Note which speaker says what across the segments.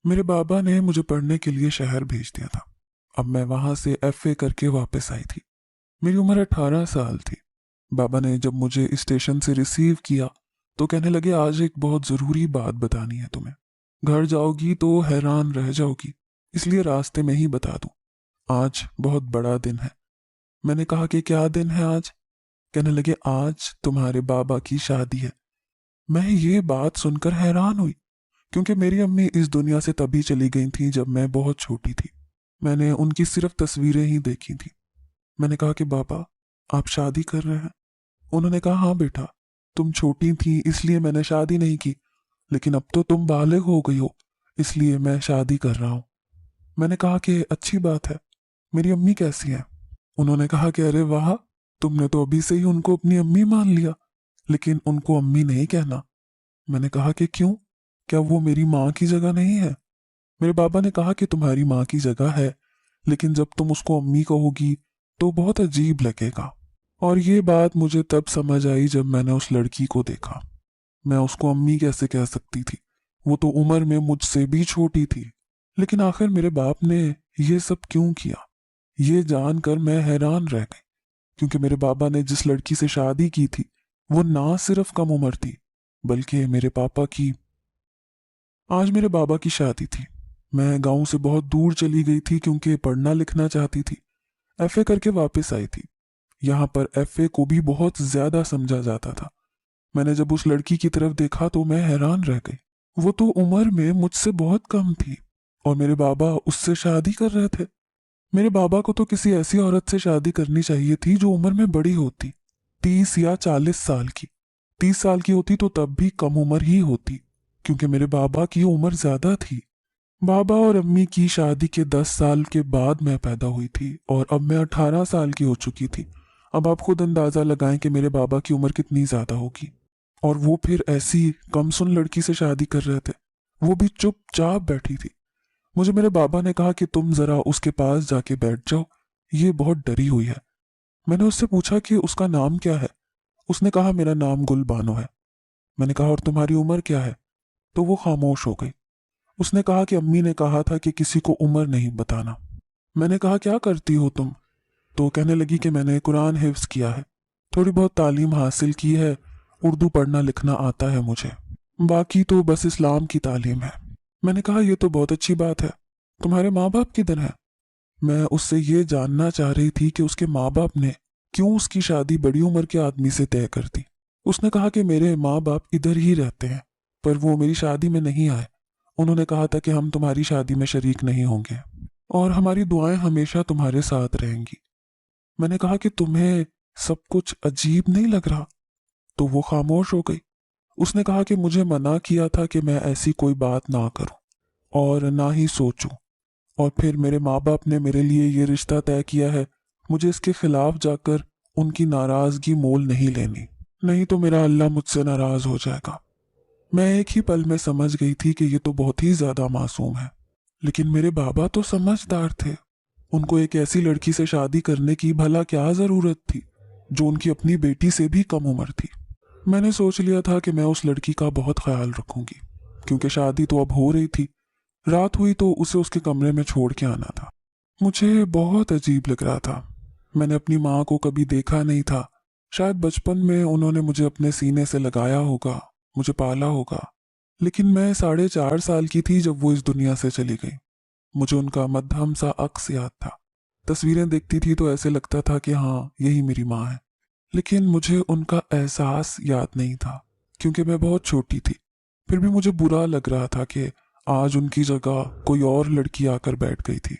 Speaker 1: मेरे बाबा ने मुझे पढ़ने के लिए शहर भेज दिया था। अब मैं वहां से एफए करके वापस आई थी। मेरी उम्र 18 साल थी। बाबा ने जब मुझे स्टेशन से रिसीव किया तो कहने लगे, आज एक बहुत ज़रूरी बात बतानी है तुम्हें। घर जाओगी तो हैरान रह जाओगी, इसलिए रास्ते में ही बता दूं। आज बहुत बड़ा दिन है। मैंने कहा कि क्या दिन है आज? कहने लगे, आज तुम्हारे बाबा की शादी है। मैं ये बात सुनकर हैरान हुई, क्योंकि मेरी अम्मी इस दुनिया से तभी चली गई थी जब मैं बहुत छोटी थी। मैंने उनकी सिर्फ तस्वीरें ही देखी थी। मैंने कहा कि बाबा, आप शादी कर रहे हैं? उन्होंने कहा, हाँ बेटा, तुम छोटी थी इसलिए मैंने शादी नहीं की, लेकिन अब तो तुम बालिग हो गई हो, इसलिए मैं शादी कर रहा हूँ। मैंने कहा कि अच्छी बात है, मेरी अम्मी कैसी है? उन्होंने कहा कि अरे वाह, तुमने तो अभी से ही उनको अपनी अम्मी मान लिया, लेकिन उनको अम्मी नहीं कहना। मैंने कहा कि क्यों, क्या वो मेरी माँ की जगह नहीं है? मेरे बाबा ने कहा कि तुम्हारी माँ की जगह है, लेकिन जब तुम उसको अम्मी कहोगी तो बहुत अजीब लगेगा। और ये बात मुझे तब समझ आई जब मैंने उस लड़की को देखा। मैं उसको अम्मी कैसे कह सकती थी? वो तो उम्र में मुझसे भी छोटी थी। लेकिन आखिर मेरे बाप ने ये सब क्यों किया, ये जानकर मैं हैरान रह गई। क्योंकि मेरे बाबा ने जिस लड़की से शादी की थी वो ना सिर्फ कम उम्र थी, बल्कि मेरे पापा की। आज मेरे बाबा की शादी थी। मैं गांव से बहुत दूर चली गई थी क्योंकि पढ़ना लिखना चाहती थी। एफए करके वापस आई थी। यहाँ पर एफए को भी बहुत ज्यादा समझा जाता था। मैंने जब उस लड़की की तरफ देखा तो मैं हैरान रह गई। वो तो उम्र में मुझसे बहुत कम थी और मेरे बाबा उससे शादी कर रहे थे। मेरे बाबा को तो किसी ऐसी औरत से शादी करनी चाहिए थी जो उम्र में बड़ी होती, 30 या 40 साल की। 30 साल की होती तो तब भी कम उम्र ही होती, क्योंकि मेरे बाबा की उम्र ज्यादा थी। बाबा और अम्मी की शादी के 10 साल के बाद मैं पैदा हुई थी और अब मैं 18 साल की हो चुकी थी। अब आप खुद अंदाजा लगाएं कि मेरे बाबा की उम्र कितनी ज्यादा होगी। और वो फिर ऐसी कमसुन लड़की से शादी कर रहे थे, वो भी चुपचाप बैठी थी। मुझे मेरे बाबा ने कहा कि तुम जरा उसके पास जाके बैठ जाओ, ये बहुत डरी हुई है। मैंने उससे पूछा कि उसका नाम क्या है। उसने कहा, मेरा नाम गुलबानो है। मैंने कहा, और तुम्हारी उम्र क्या है? तो वो खामोश हो गई। उसने कहा कि अम्मी ने कहा था कि किसी को उम्र नहीं बताना। मैंने कहा, क्या करती हो तुम? तो कहने लगी कि मैंने कुरान हिफ्ज किया है, थोड़ी बहुत तालीम हासिल की है, उर्दू पढ़ना लिखना आता है मुझे, बाकी तो बस इस्लाम की तालीम है। मैंने कहा, यह तो बहुत अच्छी बात है। तुम्हारे माँ बाप किधर हैं? मैं उससे ये जानना चाह रही थी कि उसके माँ बाप ने क्यों उसकी शादी बड़ी उम्र के आदमी से तय कर दी। उसने कहा कि मेरे माँ बाप इधर ही रहते हैं, पर वो मेरी शादी में नहीं आए। उन्होंने कहा था कि हम तुम्हारी शादी में शरीक नहीं होंगे और हमारी दुआएं हमेशा तुम्हारे साथ रहेंगी। मैंने कहा कि तुम्हें सब कुछ अजीब नहीं लग रहा? तो वो खामोश हो गई। उसने कहा कि मुझे मना किया था कि मैं ऐसी कोई बात ना करूं और ना ही सोचूं, और फिर मेरे माँ बाप ने मेरे लिए ये रिश्ता तय किया है। मुझे इसके खिलाफ जाकर उनकी नाराजगी मोल नहीं लेनी, नहीं तो मेरा अल्लाह मुझसे नाराज हो जाएगा। मैं एक ही पल में समझ गई थी कि ये तो बहुत ही ज्यादा मासूम है, लेकिन मेरे बाबा तो समझदार थे। उनको एक ऐसी लड़की से शादी करने की भला क्या जरूरत थी जो उनकी अपनी बेटी से भी कम उम्र थी। मैंने सोच लिया था कि मैं उस लड़की का बहुत ख्याल रखूंगी, क्योंकि शादी तो अब हो रही थी। रात हुई तो उसे उसके कमरे में छोड़ के आना था। मुझे बहुत अजीब लग रहा था। मैंने अपनी माँ को कभी देखा नहीं था। शायद बचपन में उन्होंने मुझे अपने सीने से लगाया होगा, मुझे पाला होगा, लेकिन मैं 4.5 साल की थी जब वो इस दुनिया से चली गई। मुझे उनका मध्यम सा अक्स याद था। तस्वीरें देखती थी तो ऐसे लगता था कि हाँ, यही मेरी माँ है, लेकिन मुझे उनका एहसास याद नहीं था, क्योंकि मैं बहुत छोटी थी। फिर भी मुझे बुरा लग रहा था कि आज उनकी जगह कोई और लड़की आकर बैठ गई थी।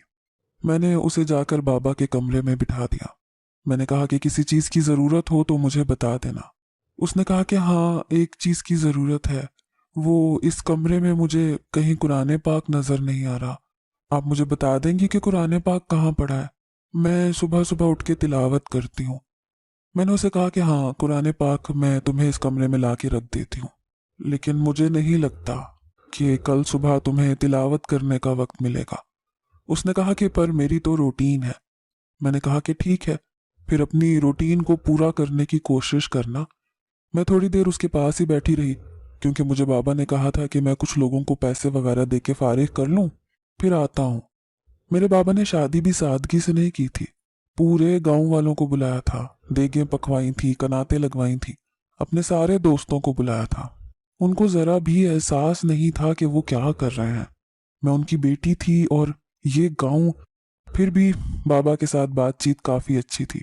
Speaker 1: मैंने उसे जाकर बाबा के कमरे में बिठा दिया। मैंने कहा कि किसी चीज़ की ज़रूरत हो तो मुझे बता देना। उसने कहा कि हाँ, एक चीज़ की ज़रूरत है। वो इस कमरे में मुझे कहीं कुरान पाक नज़र नहीं आ रहा। आप मुझे बता देंगी कि कुरान पाक कहाँ पड़ा है? मैं सुबह सुबह उठ के तिलावत करती हूँ। मैंने उसे कहा कि हाँ, कुरान पाक मैं तुम्हें इस कमरे में ला के रख देती हूँ, लेकिन मुझे नहीं लगता कि कल सुबह तुम्हें तिलावत करने का वक्त मिलेगा। उसने कहा कि पर मेरी तो रूटीन है। मैंने कहा कि ठीक है, फिर अपनी रूटीन को पूरा करने की कोशिश करना। मैं थोड़ी देर उसके पास ही बैठी रही। क्योंकि मुझे बाबा ने कहा था कि मैं कुछ लोगों को पैसे वगैरह दे के फारिग कर लूं, फिर आता हूँ। मेरे बाबा ने शादी भी सादगी से नहीं की थी। पूरे गांव वालों को बुलाया था, देगें पकवाई थी, कनाते लगवाई थी, अपने सारे दोस्तों को बुलाया था। उनको जरा भी एहसास नहीं था कि वो क्या कर रहे हैं। मैं उनकी बेटी थी और ये गांव। फिर भी बाबा के साथ बातचीत काफ़ी अच्छी थी,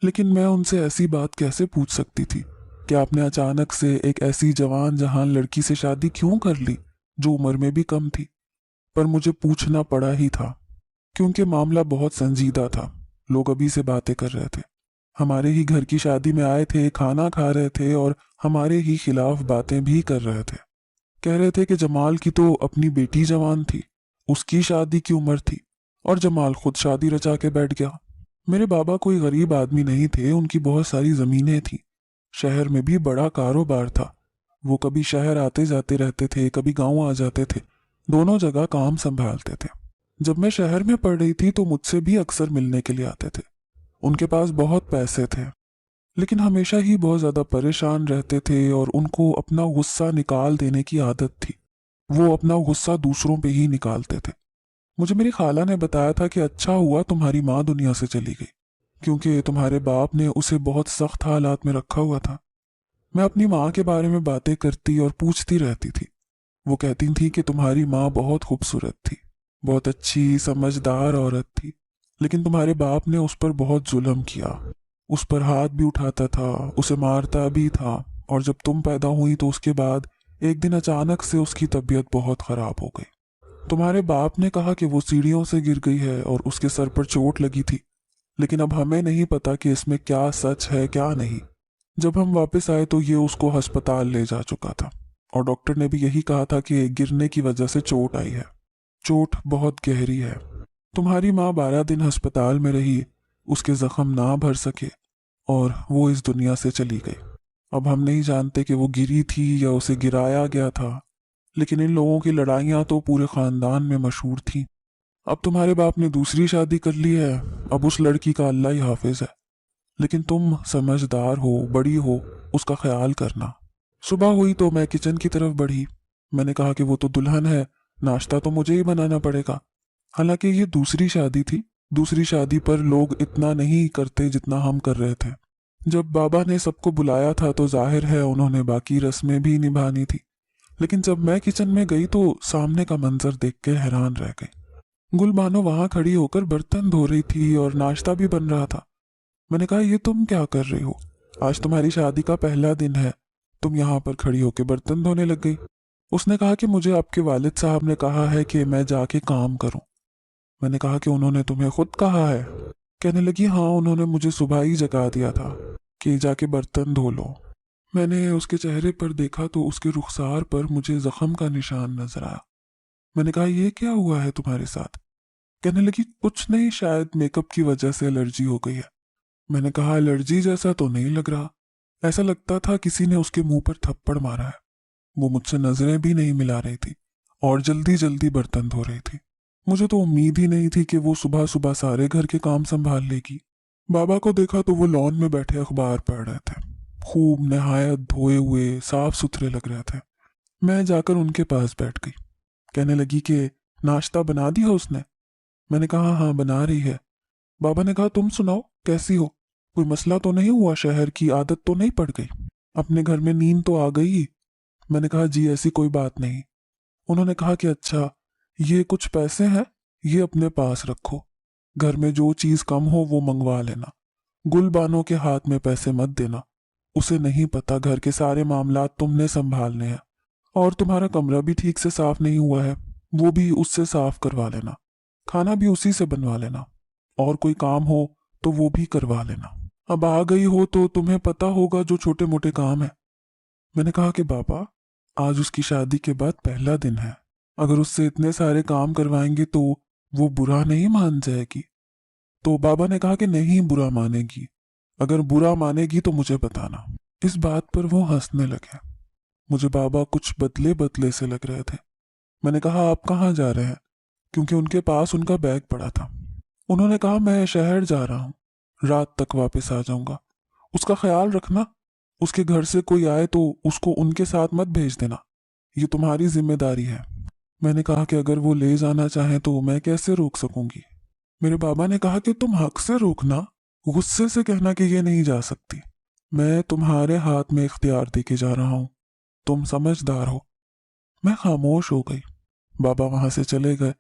Speaker 1: लेकिन मैं उनसे ऐसी बात कैसे पूछ सकती थी कि आपने अचानक से एक ऐसी जवान जहान लड़की से शादी क्यों कर ली जो उम्र में भी कम थी। पर मुझे पूछना पड़ा ही था, क्योंकि मामला बहुत संजीदा था। लोग अभी से बातें कर रहे थे, हमारे ही घर की शादी में आए थे, खाना खा रहे थे और हमारे ही खिलाफ बातें भी कर रहे थे। कह रहे थे कि जमाल की तो अपनी बेटी जवान थी, उसकी शादी की उम्र थी और जमाल खुद शादी रचा के बैठ गया। मेरे बाबा कोई गरीब आदमी नहीं थे, उनकी बहुत सारी ज़मीनें थी, शहर में भी बड़ा कारोबार था। वो कभी शहर आते जाते रहते थे, कभी गांव आ जाते थे, दोनों जगह काम संभालते थे। जब मैं शहर में पढ़ रही थी तो मुझसे भी अक्सर मिलने के लिए आते थे। उनके पास बहुत पैसे थे, लेकिन हमेशा ही बहुत ज़्यादा परेशान रहते थे और उनको अपना गुस्सा निकाल देने की आदत थी। वो अपना गुस्सा दूसरों पे ही निकालते थे। मुझे मेरी खाला ने बताया था कि अच्छा हुआ तुम्हारी माँ दुनिया से चली गई, क्योंकि तुम्हारे बाप ने उसे बहुत सख्त हालात में रखा हुआ था। मैं अपनी माँ के बारे में बातें करती और पूछती रहती थी। वो कहती थी कि तुम्हारी माँ बहुत खूबसूरत थी, बहुत अच्छी समझदार औरत थी, लेकिन तुम्हारे बाप ने उस पर बहुत जुल्म किया, उस पर हाथ भी उठाता था, उसे मारता भी था। और जब तुम पैदा हुई तो उसके बाद एक दिन अचानक से उसकी तबीयत बहुत ख़राब हो गई। तुम्हारे बाप ने कहा कि वो सीढ़ियों से गिर गई है और उसके सर पर चोट लगी थी, लेकिन अब हमें नहीं पता कि इसमें क्या सच है क्या नहीं। जब हम वापस आए तो ये उसको अस्पताल ले जा चुका था और डॉक्टर ने भी यही कहा था कि गिरने की वजह से चोट आई है। चोट बहुत गहरी है। तुम्हारी माँ 12 दिन अस्पताल में रही, उसके जख्म ना भर सके और वो इस दुनिया से चली गई। अब हम नहीं जानते कि वो गिरी थी या उसे गिराया गया था, लेकिन इन लोगों की लड़ाइयाँ तो पूरे ख़ानदान में मशहूर थी। अब तुम्हारे बाप ने दूसरी शादी कर ली है, अब उस लड़की का अल्लाह ही हाफिज है। लेकिन तुम समझदार हो, बड़ी हो, उसका ख्याल करना। सुबह हुई तो मैं किचन की तरफ बढ़ी। मैंने कहा कि वो तो दुल्हन है, नाश्ता तो मुझे ही बनाना पड़ेगा। हालांकि ये दूसरी शादी थी, दूसरी शादी पर लोग इतना नहीं करते जितना हम कर रहे थे। जब बाबा ने सबको बुलाया था तो जाहिर है उन्होंने बाकी रस्में भी निभानी थी, लेकिन जब मैं किचन में गई तो सामने का मंजर देख के हैरान रह गई। गुलबानो वहां खड़ी होकर बर्तन धो रही थी और नाश्ता भी बन रहा था। मैंने कहा, ये तुम क्या कर रही हो? आज तुम्हारी शादी का पहला दिन है, तुम यहाँ पर खड़ी होकर बर्तन धोने लग गई। उसने कहा कि मुझे आपके वालिद साहब ने कहा है कि मैं जाके काम करूं। मैंने कहा कि उन्होंने तुम्हें खुद कहा है? कहने लगी, हाँ, उन्होंने मुझे सुबह ही जगा दिया था कि जाके बर्तन धो लो। मैंने उसके चेहरे पर देखा तो उसके रुखसार पर मुझे जख्म का निशान नजर आया। मैंने कहा, ये क्या हुआ है तुम्हारे साथ? कहने लगी, कुछ नहीं, शायद मेकअप की वजह से एलर्जी हो गई है। मैंने कहा, एलर्जी जैसा तो नहीं लग रहा। ऐसा लगता था किसी ने उसके मुंह पर थप्पड़ मारा है। वो मुझसे नजरें भी नहीं मिला रही थी और जल्दी जल्दी बर्तन धो रही थी। मुझे तो उम्मीद ही नहीं थी कि वो सुबह सुबह सारे घर के काम संभाल लेगी। बाबा को देखा तो वो लॉन में बैठे अखबार पढ़ रहे थे, खूब नहायत धोए हुए साफ सुथरे लग रहे थे। मैं जाकर उनके पास बैठ गई। कहने लगी कि नाश्ता बना दिया उसने? मैंने कहा, हाँ, बना रही है। बाबा ने कहा, तुम सुनाओ, कैसी हो? कोई मसला तो नहीं हुआ? शहर की आदत तो नहीं पड़ गई? अपने घर में नींद तो आ गई? मैंने कहा, जी ऐसी कोई बात नहीं। उन्होंने कहा कि अच्छा, ये कुछ पैसे हैं, ये अपने पास रखो, घर में जो चीज कम हो वो मंगवा लेना। गुलबानो के हाथ में पैसे मत देना, उसे नहीं पता घर के सारे मामलात तुमने संभालने हैं। और तुम्हारा कमरा भी ठीक से साफ नहीं हुआ है, वो भी उससे साफ करवा लेना। खाना भी उसी से बनवा लेना, और कोई काम हो तो वो भी करवा लेना। अब आ गई हो तो तुम्हें पता होगा जो छोटे मोटे काम है। मैंने कहा कि बाबा, आज उसकी शादी के बाद पहला दिन है, अगर उससे इतने सारे काम करवाएंगे तो वो बुरा नहीं मान जाएगी? तो बाबा ने कहा कि नहीं, बुरा मानेगी। अगर बुरा मानेगी तो मुझे बताना। इस बात पर वो हंसने लगे। मुझे बाबा कुछ बदले बदले से लग रहे थे। मैंने कहा, आप कहाँ जा रहे हैं? क्योंकि उनके पास उनका बैग पड़ा था। उन्होंने कहा, मैं शहर जा रहा हूँ, रात तक वापस आ जाऊंगा, उसका ख्याल रखना। उसके घर से कोई आए तो उसको उनके साथ मत भेज देना, ये तुम्हारी जिम्मेदारी है। मैंने कहा कि अगर वो ले जाना चाहें तो मैं कैसे रोक सकूंगी। मेरे बाबा ने कहा कि तुम हक से रोकना, गुस्से से कहना कि ये नहीं जा सकती। मैं तुम्हारे हाथ में इख्तियार दे के जा रहा हूं, तुम समझदार हो। मैं खामोश हो गई। बाबा वहां से चले गए।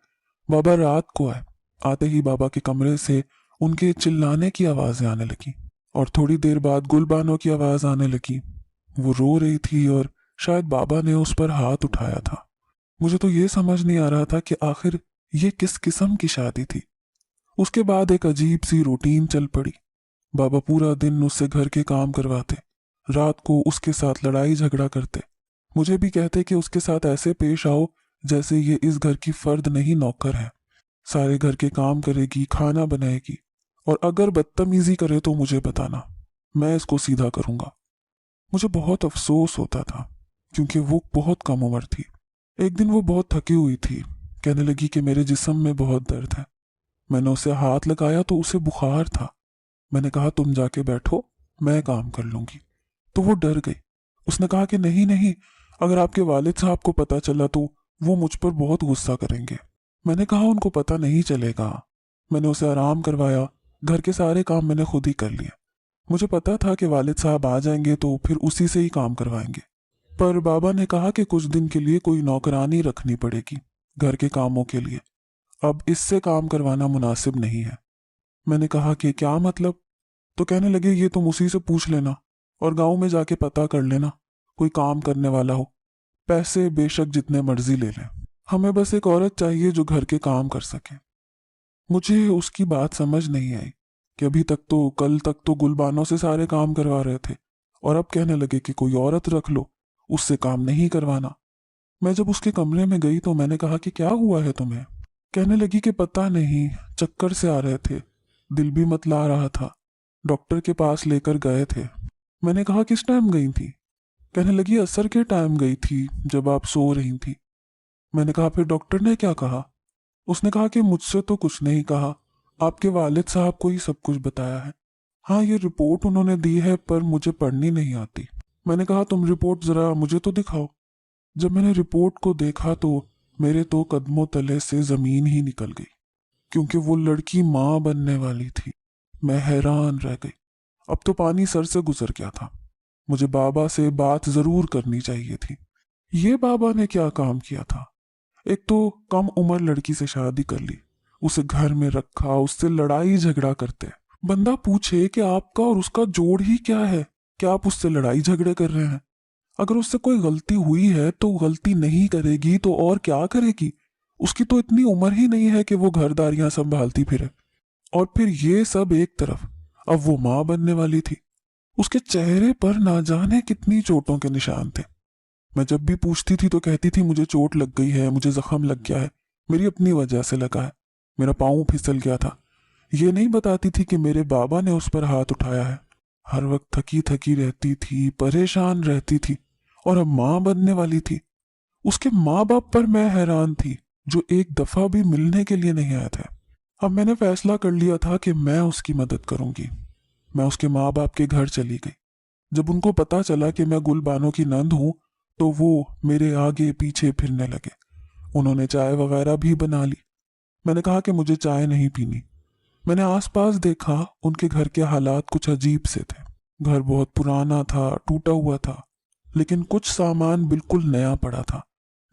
Speaker 1: बाबा रात को आए। आते ही बाबा के कमरे से उनके चिल्लाने की आवाजें आने लगी और थोड़ी देर बाद गुलबानो की आवाज आने लगी। वो रो रही थी और शायद बाबा ने उस पर हाथ उठाया था। मुझे तो ये समझ नहीं आ रहा था कि आखिर ये किस किस्म की शादी थी। उसके बाद एक अजीब सी रूटीन चल पड़ी। बाबा पूरा दिन उससे घर के काम करवाते, रात को उसके साथ लड़ाई झगड़ा करते, मुझे भी कहते कि उसके साथ ऐसे पेश आओ जैसे ये इस घर की फर्द नहीं नौकर है। सारे घर के काम करेगी, खाना बनाएगी, और अगर बदतमीजी करे तो मुझे बताना, मैं इसको सीधा करूंगा। मुझे बहुत अफसोस होता था क्योंकि वो बहुत कम उम्र थी। एक दिन वो बहुत थकी हुई थी, कहने लगी कि मेरे जिस्म में बहुत दर्द है। मैंने उसे हाथ लगाया तो उसे बुखार था। मैंने कहा तुम जाके बैठो, मैं काम कर लूंगी। तो वो डर गई। उसने कहा कि नहीं नहीं, अगर आपके वालिद साहब को पता चला तो वो मुझ पर बहुत गुस्सा करेंगे। मैंने कहा उनको पता नहीं चलेगा। मैंने उसे आराम करवाया, घर के सारे काम मैंने खुद ही कर लिए। मुझे पता था कि वालिद साहब आ जाएंगे तो फिर उसी से ही काम करवाएंगे। पर बाबा ने कहा कि कुछ दिन के लिए कोई नौकरानी रखनी पड़ेगी घर के कामों के लिए, अब इससे काम करवाना मुनासिब नहीं है। मैंने कहा कि क्या मतलब? तो कहने लगे ये तुम उसी से पूछ लेना और गांव में जाके पता कर लेना कोई काम करने वाला हो, पैसे बेशक जितने मर्जी ले लें, हमें बस एक औरत चाहिए जो घर के काम कर सके। मुझे उसकी बात समझ नहीं आई कि अभी तक तो कल तक तो गुलबानों से सारे काम करवा रहे थे और अब कहने लगे कि कोई औरत रख लो, उससे काम नहीं करवाना। मैं जब उसके कमरे में गई तो मैंने कहा कि क्या हुआ है तुम्हें? कहने लगी कि पता नहीं, चक्कर से आ रहे थे, दिल भी मतला रहा था, डॉक्टर के पास लेकर गए थे। मैंने कहा किस टाइम गई थी? कहने लगी असर के टाइम गई थी जब आप सो रही थी। मैंने कहा फिर डॉक्टर ने क्या कहा? उसने कहा कि मुझसे तो कुछ नहीं कहा, आपके वालिद साहब को ही सब कुछ बताया है। हाँ, ये रिपोर्ट उन्होंने दी है पर मुझे पढ़नी नहीं आती। मैंने कहा तुम रिपोर्ट जरा मुझे तो दिखाओ। जब मैंने रिपोर्ट को देखा तो मेरे तो कदमों तले से जमीन ही निकल गई, क्योंकि वो लड़की माँ बनने वाली थी। मैं हैरान रह गई। अब तो पानी सर से गुजर गया था। मुझे बाबा से बात जरूर करनी चाहिए थी। ये बाबा ने क्या काम किया था? एक तो कम उम्र लड़की से शादी कर ली, उसे घर में रखा, उससे लड़ाई झगड़ा करते। बंदा पूछे कि आपका और उसका जोड़ ही क्या है, क्या आप उससे लड़ाई झगड़े कर रहे हैं? अगर उससे कोई गलती हुई है तो गलती नहीं करेगी तो और क्या करेगी? उसकी तो इतनी उम्र ही नहीं है कि वो घरदारियां संभालती फिरे। और फिर ये सब एक तरफ, अब वो माँ बनने वाली थी। उसके चेहरे पर ना जाने कितनी चोटों के निशान थे। मैं जब भी पूछती थी तो कहती थी मुझे चोट लग गई है, मुझे जख्म लग गया है, मेरी अपनी वजह से लगा है, मेरा पाँव फिसल गया था। ये नहीं बताती थी कि मेरे बाबा ने उस पर हाथ उठाया है। हर वक्त थकी थकी रहती थी, परेशान रहती थी, और अब माँ बनने वाली थी। उसके माँ बाप पर मैं हैरान थी, जो एक दफा भी मिलने के लिए नहीं आए थे। अब मैंने फैसला कर लिया था कि मैं उसकी मदद करूंगी। मैं उसके माँ बाप के घर चली गई। जब उनको पता चला कि मैं गुलबानो की नंद हूं तो वो मेरे आगे पीछे फिरने लगे। उन्होंने चाय वगैरह भी बना ली। मैंने कहा कि मुझे चाय नहीं पीनी। मैंने आसपास देखा, उनके घर के हालात कुछ अजीब से थे। घर बहुत पुराना था, टूटा हुआ था, लेकिन कुछ सामान बिल्कुल नया पड़ा था,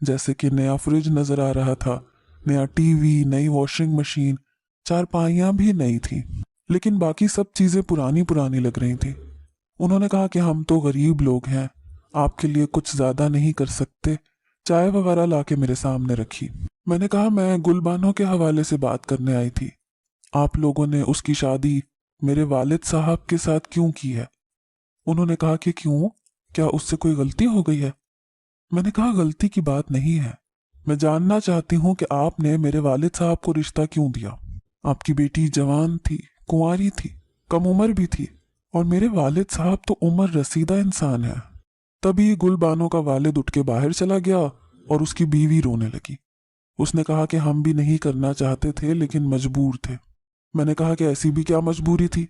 Speaker 1: जैसे कि नया फ्रिज नजर आ रहा था, नया टीवी, नई वॉशिंग मशीन, चारपाइयां भी नई थी, लेकिन बाकी सब चीजें पुरानी पुरानी लग रही थी। उन्होंने कहा कि हम तो गरीब लोग हैं, आपके लिए कुछ ज्यादा नहीं कर सकते। चाय वगैरह लाके मेरे सामने रखी। मैंने कहा मैं गुलबानो के हवाले से बात करने आई थी। आप लोगों ने उसकी शादी मेरे वालिद साहब के साथ क्यों की है? उन्होंने कहा कि क्यों, क्या उससे कोई गलती हो गई है? मैंने कहा गलती की बात नहीं है, मैं जानना चाहती हूँ कि आपने मेरे वालिद साहब को रिश्ता क्यों दिया। आपकी बेटी जवान थी, कुंवारी थी, कम उम्र भी थी, और मेरे वालिद साहब तो उम्र रसीदा इंसान है। तभी गुलबानो का वालिद उठ के बाहर चला गया और उसकी बीवी रोने लगी। उसने कहा कि हम भी नहीं करना चाहते थे लेकिन मजबूर थे। मैंने कहा कि ऐसी भी क्या मजबूरी थी?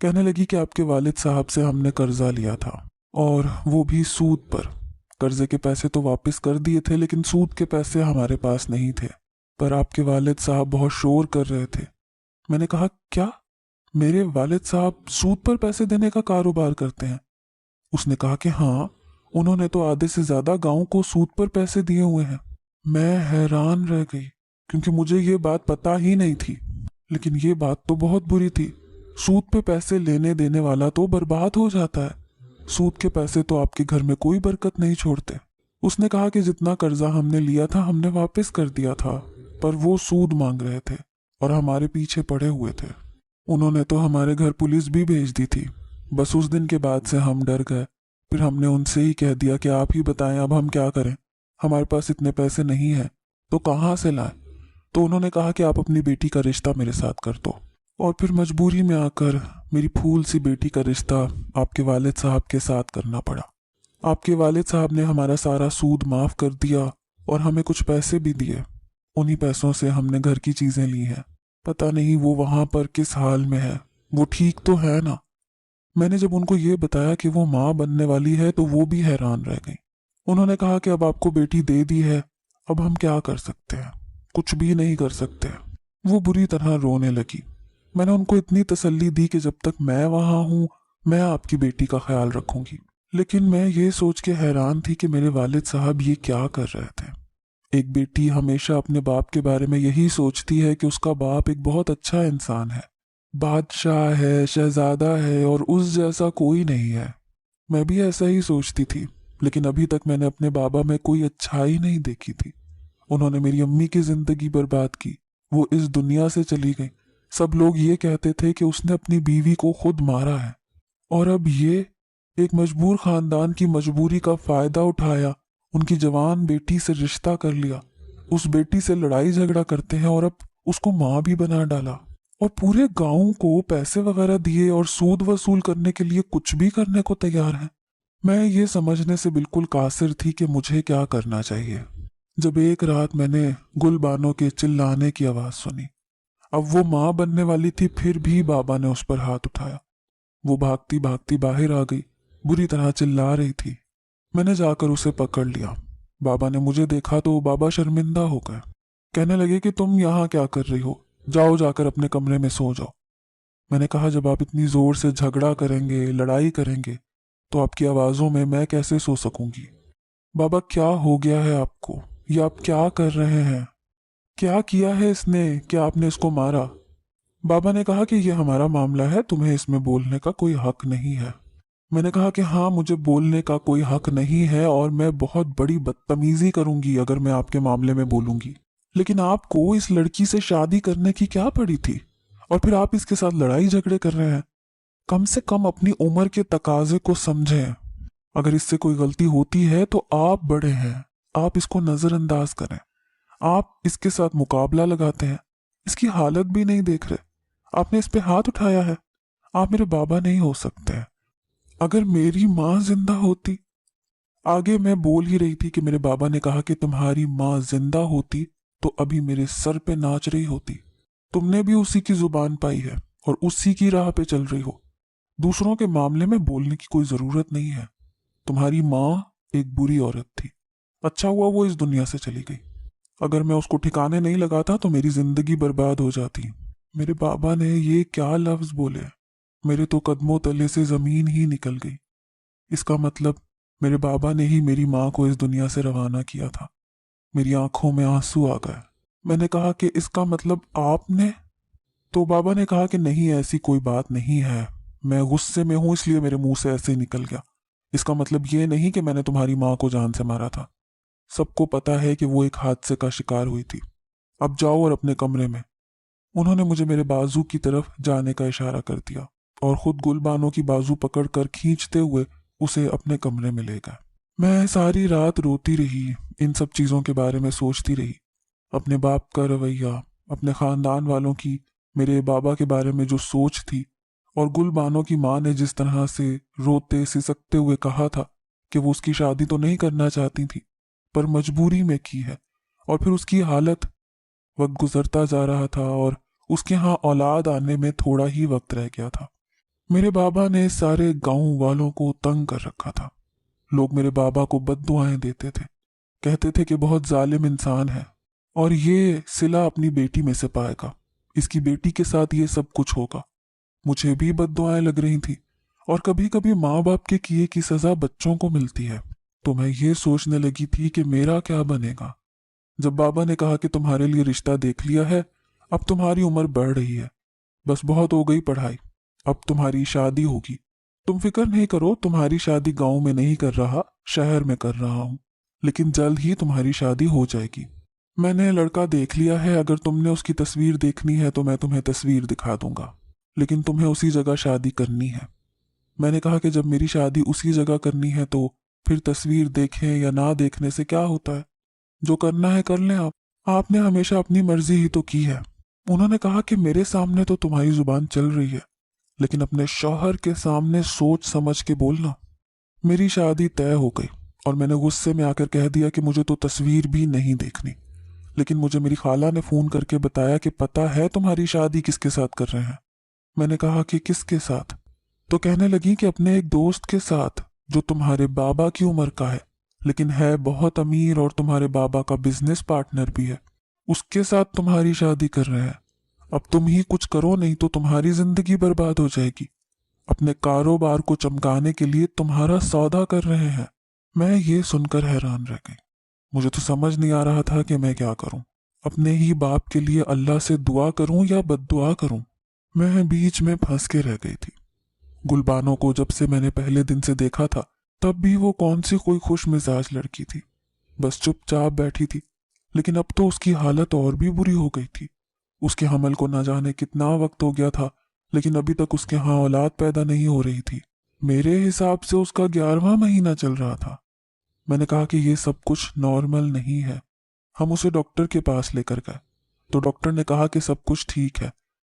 Speaker 1: कहने लगी कि आपके वालिद साहब से हमने कर्जा लिया था, اور وہ بھی سود پر۔ قرضے کے پیسے تو واپس کر دیے تھے لیکن سود کے پیسے ہمارے پاس نہیں تھے۔ پر آپ کے والد صاحب بہت شور کر رہے تھے۔ میں نے کہا کیا؟ میرے والد صاحب سود پر پیسے دینے کا کاروبار کرتے ہیں؟ اس نے کہا کہ ہاں، انہوں نے تو آدھے سے زیادہ گاؤں کو سود پر پیسے دیے ہوئے ہیں۔ میں حیران رہ گئی کیونکہ مجھے یہ بات پتہ ہی نہیں تھی، لیکن یہ بات تو بہت بری تھی۔ سود پہ پیسے لینے دینے والا تو برباد ہو جاتا ہے۔ سود کے پیسے تو آپ کے گھر میں کوئی برکت نہیں چھوڑتے۔ اس نے کہا کہ جتنا قرضہ ہم نے لیا تھا ہم نے واپس کر دیا تھا، پر وہ سود مانگ رہے تھے اور ہمارے پیچھے پڑے ہوئے تھے۔ انہوں نے تو ہمارے گھر پولیس بھی بھیج دی تھی۔ بس اس دن کے بعد سے ہم ڈر گئے۔ پھر ہم نے ان سے ہی کہہ دیا کہ آپ ہی بتائیں اب ہم کیا کریں، ہمارے پاس اتنے پیسے نہیں ہیں تو کہاں سے لائیں؟ تو انہوں نے کہا کہ آپ اپنی بیٹی کا رشتہ میرے ساتھ کر دو، اور پھر مجبوری میں آ کر میری پھول سی بیٹی کا رشتہ آپ کے والد صاحب کے ساتھ کرنا پڑا۔ آپ کے والد صاحب نے ہمارا سارا سود معاف کر دیا اور ہمیں کچھ پیسے بھی دیے۔ انہی پیسوں سے ہم نے گھر کی چیزیں لی ہیں۔ پتہ نہیں وہ وہاں پر کس حال میں ہے، وہ ٹھیک تو ہے نا؟ میں نے جب ان کو یہ بتایا کہ وہ ماں بننے والی ہے تو وہ بھی حیران رہ گئی۔ انہوں نے کہا کہ اب آپ کو بیٹی دے دی ہے، اب ہم کیا کر سکتے ہیں؟ کچھ بھی نہیں کر سکتے۔ وہ بری طرح رونے لگی۔ میں نے ان کو اتنی تسلی دی کہ جب تک میں وہاں ہوں میں آپ کی بیٹی کا خیال رکھوں گی، لیکن میں یہ سوچ کے حیران تھی کہ میرے والد صاحب یہ کیا کر رہے تھے۔ ایک بیٹی ہمیشہ اپنے باپ کے بارے میں یہی سوچتی ہے کہ اس کا باپ ایک بہت اچھا انسان ہے، بادشاہ ہے، شہزادہ ہے، اور اس جیسا کوئی نہیں ہے۔ میں بھی ایسا ہی سوچتی تھی، لیکن ابھی تک میں نے اپنے بابا میں کوئی اچھائی نہیں دیکھی تھی۔ انہوں نے میری امی کی زندگی برباد کی، وہ اس دنیا سے چلی گئی۔ سب لوگ یہ کہتے تھے کہ اس نے اپنی بیوی کو خود مارا ہے، اور اب یہ ایک مجبور خاندان کی مجبوری کا فائدہ اٹھایا، ان کی جوان بیٹی سے رشتہ کر لیا، اس بیٹی سے لڑائی جھگڑا کرتے ہیں اور اب اس کو ماں بھی بنا ڈالا، اور پورے گاؤں کو پیسے وغیرہ دیے اور سود وصول کرنے کے لیے کچھ بھی کرنے کو تیار ہیں۔ میں یہ سمجھنے سے بالکل قاصر تھی کہ مجھے کیا کرنا چاہیے، جب ایک رات میں نے گل بانو کے چلانے کی آواز سنی۔ اب وہ ماں بننے والی تھی، پھر بھی بابا نے اس پر ہاتھ اٹھایا۔ وہ بھاگتی بھاگتی باہر آ گئی، بری طرح چلا رہی تھی۔ میں نے جا کر اسے پکڑ لیا۔ بابا نے مجھے دیکھا تو بابا شرمندہ ہو گئے، کہنے لگے کہ تم یہاں کیا کر رہی ہو، جاؤ جا کر اپنے کمرے میں سو جاؤ۔ میں نے کہا جب آپ اتنی زور سے جھگڑا کریں گے، لڑائی کریں گے، تو آپ کی آوازوں میں کیسے سو سکوں گی؟ بابا کیا ہو گیا ہے آپ کو؟ یہ آپ کیا کر رہے ہیں؟ کیا کیا ہے اس نے کہ آپ نے اس کو مارا؟ بابا نے کہا کہ یہ ہمارا معاملہ ہے، تمہیں اس میں بولنے کا کوئی حق نہیں ہے۔ میں نے کہا کہ ہاں، مجھے بولنے کا کوئی حق نہیں ہے اور میں بہت بڑی بدتمیزی کروں گی اگر میں آپ کے معاملے میں بولوں گی، لیکن آپ کو اس لڑکی سے شادی کرنے کی کیا پڑی تھی؟ اور پھر آپ اس کے ساتھ لڑائی جھگڑے کر رہے ہیں۔ کم سے کم اپنی عمر کے تقاضے کو سمجھیں۔ اگر اس سے کوئی غلطی ہوتی ہے تو آپ بڑے ہیں، آپ اس کو نظر انداز کریں۔ آپ اس کے ساتھ مقابلہ لگاتے ہیں، اس کی حالت بھی نہیں دیکھ رہے۔ آپ نے اس پہ ہاتھ اٹھایا ہے۔ آپ میرے بابا نہیں ہو سکتے۔ اگر میری ماں زندہ ہوتی، آگے میں بول ہی رہی تھی کہ میرے بابا نے کہا کہ تمہاری ماں زندہ ہوتی تو ابھی میرے سر پہ ناچ رہی ہوتی۔ تم نے بھی اسی کی زبان پائی ہے اور اسی کی راہ پہ چل رہی ہو۔ دوسروں کے معاملے میں بولنے کی کوئی ضرورت نہیں ہے۔ تمہاری ماں ایک بری عورت تھی، اچھا ہوا وہ اس دنیا سے چلی گئی۔ اگر میں اس کو ٹھکانے نہیں لگاتا تو میری زندگی برباد ہو جاتی۔ میرے بابا نے یہ کیا لفظ بولے؟ میرے تو قدموں تلے سے زمین ہی نکل گئی۔ اس کا مطلب میرے بابا نے ہی میری ماں کو اس دنیا سے روانہ کیا تھا۔ میری آنکھوں میں آنسو آ گئے۔ میں نے کہا کہ اس کا مطلب آپ نے؟ تو بابا نے کہا کہ نہیں، ایسی کوئی بات نہیں ہے، میں غصے میں ہوں اس لیے میرے منہ سے ایسے نکل گیا۔ اس کا مطلب یہ نہیں کہ میں نے تمہاری ماں کو جان سے مارا تھا۔ سب کو پتا ہے کہ وہ ایک حادثے کا شکار ہوئی تھی۔ اب جاؤ اور اپنے کمرے میں۔ انہوں نے مجھے میرے بازو کی طرف جانے کا اشارہ کر دیا اور خود گل بانو کی بازو پکڑ کر کھینچتے ہوئے اسے اپنے کمرے میں لے گئے۔ میں ساری رات روتی رہی، ان سب چیزوں کے بارے میں سوچتی رہی، اپنے باپ کا رویہ، اپنے خاندان والوں کی میرے بابا کے بارے میں جو سوچ تھی، اور گل بانو کی ماں نے جس طرح سے روتے سسکتے ہوئے کہا تھا کہ وہ اس کی شادی تو نہیں کرنا چاہتی تھی پر مجبوری میں کی ہے، اور پھر اس کی حالت۔ وقت گزرتا جا رہا تھا اور اس کے ہاں اولاد آنے میں تھوڑا ہی وقت رہ گیا تھا۔ मेरे बाबा ने सारे गांव वालों को तंग कर रखा था। लोग मेरे बाबा को बद्दुआएं देते थे, कहते थे कि बहुत जालिम इंसान है और ये सिला अपनी बेटी में से पाएगा, इसकी बेटी के साथ ये सब कुछ होगा। मुझे भी बद्दुआएं लग रही थी और कभी कभी माँ बाप के किए की सजा बच्चों को मिलती है। तो मैं ये सोचने लगी थी कि मेरा क्या बनेगा। जब बाबा ने कहा कि तुम्हारे लिए रिश्ता देख लिया है, अब तुम्हारी उम्र बढ़ रही है, बस बहुत हो गई पढ़ाई, अब तुम्हारी शादी होगी। तुम फिक्र नहीं करो, तुम्हारी शादी गांव में नहीं कर रहा, शहर में कर रहा हूं, लेकिन जल्द ही तुम्हारी शादी हो जाएगी। मैंने लड़का देख लिया है, अगर तुमने उसकी तस्वीर देखनी है तो मैं तुम्हें तस्वीर दिखा दूंगा, लेकिन तुम्हें उसी जगह शादी करनी है। मैंने कहा कि जब मेरी शादी उसी जगह करनी है तो फिर तस्वीर देखें या ना देखने से क्या होता है, जो करना है कर लें आप, आपने हमेशा अपनी मर्जी ही तो की है। उन्होंने कहा कि मेरे सामने तो तुम्हारी जुबान चल रही है, लेकिन अपने शौहर के सामने सोच समझ के बोलना। मेरी शादी तय हो गई और मैंने गुस्से में आकर कह दिया कि मुझे तो तस्वीर भी नहीं देखनी, लेकिन मुझे मेरी खाला ने फोन करके बताया कि पता है तुम्हारी शादी किसके साथ कर रहे हैं। मैंने कहा कि किसके साथ? तो कहने लगी कि अपने एक दोस्त के साथ जो तुम्हारे बाबा की उम्र का है, लेकिन है बहुत अमीर और तुम्हारे बाबा का बिजनेस पार्टनर भी है, उसके साथ तुम्हारी शादी कर रहे हैं। अब तुम ही कुछ करो नहीं तो तुम्हारी जिंदगी बर्बाद हो जाएगी। अपने कारोबार को चमकाने के लिए तुम्हारा सौदा कर रहे हैं। मैं ये सुनकर हैरान रह गई। मुझे तो समझ नहीं आ रहा था कि मैं क्या करूं। अपने ही बाप के लिए अल्लाह से दुआ करूं या बद्दुआ करूं। मैं बीच में फंस के रह गई थी। गुलबानो को जब से मैंने पहले दिन से देखा था, तब भी वो कौन सी कोई खुश मिजाज लड़की थी, बस चुपचाप बैठी थी। लेकिन अब तो उसकी हालत और भी बुरी हो गई थी। उसके हमल को ना जाने कितना वक्त हो गया था, लेकिन अभी तक उसके यहाँ औलाद पैदा नहीं हो रही थी। मेरे हिसाब से उसका 11वां महीना चल रहा था। मैंने कहा कि ये सब कुछ नॉर्मल नहीं है। हम उसे डॉक्टर के पास लेकर गए तो डॉक्टर ने कहा कि सब कुछ ठीक है।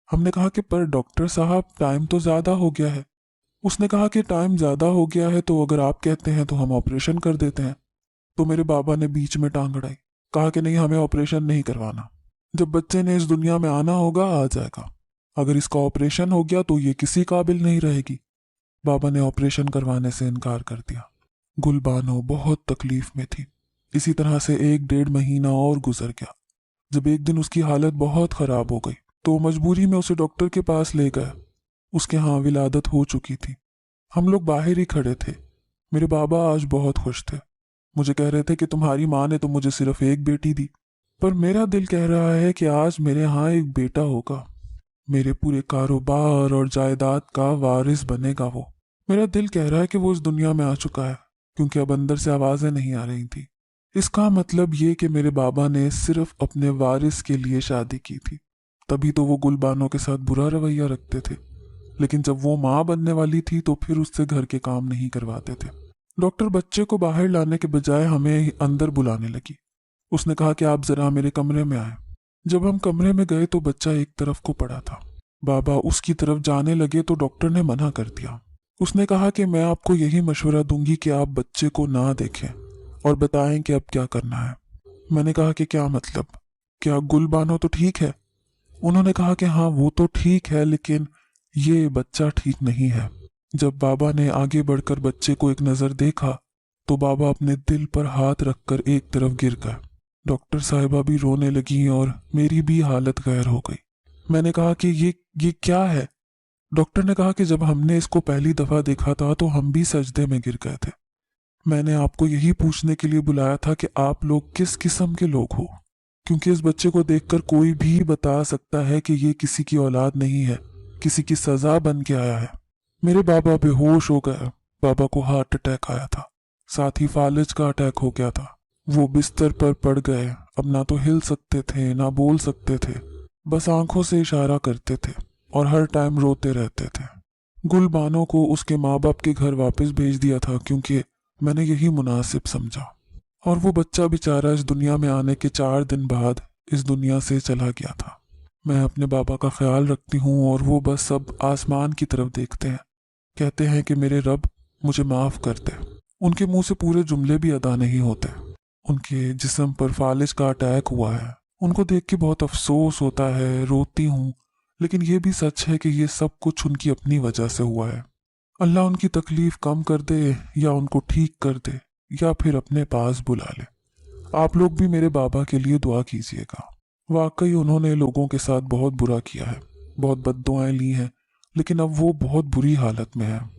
Speaker 1: हमने कहा कि पर डॉक्टर साहब, टाइम तो ज्यादा हो गया है। उसने कहा कि टाइम ज्यादा हो गया है तो अगर आप कहते हैं तो हम ऑपरेशन कर देते हैं। तो मेरे बाबा ने बीच में टांग अड़ाई, कहा कि नहीं, हमें ऑपरेशन नहीं करवाना। जब बच्चे ने इस दुनिया में आना होगा आ जाएगा, अगर इसका ऑपरेशन हो गया तो ये किसी काबिल नहीं रहेगी। बाबा ने ऑपरेशन करवाने से इनकार कर दिया। गुलबानो बहुत तकलीफ में थी। इसी तरह से 1-1.5 महीना और गुजर गया। जब एक दिन उसकी हालत बहुत खराब हो गई तो मजबूरी में उसे डॉक्टर के पास ले गया। उसके यहाँ विलादत हो चुकी थी। हम लोग बाहर ही खड़े थे। मेरे बाबा आज बहुत खुश थे। मुझे कह रहे थे कि तुम्हारी माँ ने तो मुझे सिर्फ एक बेटी दी, पर मेरा दिल कह रहा है कि आज मेरे यहाँ एक बेटा होगा। मेरे पूरे कारोबार और जायदाद का वारिस बनेगा वो। मेरा दिल कह रहा है कि वो इस दुनिया में आ चुका है, क्योंकि अब अंदर से आवाजें नहीं आ रही थी। इसका मतलब ये कि मेरे बाबा ने सिर्फ अपने वारिस के लिए शादी की थी। तभी तो वो गुलबानों के साथ बुरा रवैया रखते थे, लेकिन जब वो माँ बनने वाली थी तो फिर उससे घर के काम नहीं करवाते थे। डॉक्टर बच्चे को बाहर लाने के बजाय हमें अंदर बुलाने लगी। उसने कहा कि आप जरा मेरे कमरे में आए। जब हम कमरे में गए तो बच्चा एक तरफ को पड़ा था। बाबा उसकी तरफ जाने लगे तो डॉक्टर ने मना कर दिया। उसने कहा कि मैं आपको यही मशवरा दूंगी कि आप बच्चे को ना देखें और बताएं कि अब क्या करना है। मैंने कहा कि क्या मतलब, क्या गुलबानो तो ठीक है? उन्होंने कहा कि हाँ वो तो ठीक है, लेकिन ये बच्चा ठीक नहीं है। जब बाबा ने आगे बढ़कर बच्चे को एक नज़र देखा तो बाबा अपने दिल पर हाथ रखकर एक तरफ गिर गए। डॉक्टर साहिबा भी रोने लगी और मेरी भी हालत गैर हो गई। मैंने कहा कि ये क्या है? डॉक्टर ने कहा कि जब हमने इसको पहली दफा देखा था तो हम भी सजदे में गिर गए थे। मैंने आपको यही पूछने के लिए बुलाया था कि आप लोग किस किस्म के लोग हो, क्योंकि इस बच्चे को देखकर कोई भी बता सकता है कि ये किसी की औलाद नहीं है, किसी की सजा बन के आया है। मेरे बाबा बेहोश हो गए। बाबा को हार्ट अटैक आया था, साथ ही फालिज का अटैक हो गया था। वो बिस्तर पर पड़ गए। अब ना तो हिल सकते थे ना बोल सकते थे, बस आंखों से इशारा करते थे और हर टाइम रोते रहते थे। गुलबानो को उसके माँ बाप के घर वापस भेज दिया था, क्योंकि मैंने यही मुनासिब समझा। और वो बच्चा बेचारा इस दुनिया में आने के 4 दिन बाद इस दुनिया से चला गया था। मैं अपने बाबा का ख्याल रखती हूँ और वो बस अब आसमान की तरफ देखते हैं, कहते हैं कि मेरे रब मुझे माफ़ कर दे। उनके मुंह से पूरे जुमले भी अदा नहीं होते। उनके जिस्म पर फालिज का अटैक हुआ है। उनको देख के बहुत अफसोस होता है, रोती हूँ, लेकिन ये भी सच है कि ये सब कुछ उनकी अपनी वजह से हुआ है। अल्लाह उनकी तकलीफ कम कर दे या उनको ठीक कर दे या फिर अपने पास बुला ले। आप लोग भी मेरे बाबा के लिए दुआ कीजिएगा। वाकई उन्होंने लोगों के साथ बहुत बुरा किया है, बहुत बद्दुआएं ली हैं, लेकिन अब वो बहुत बुरी हालत में है।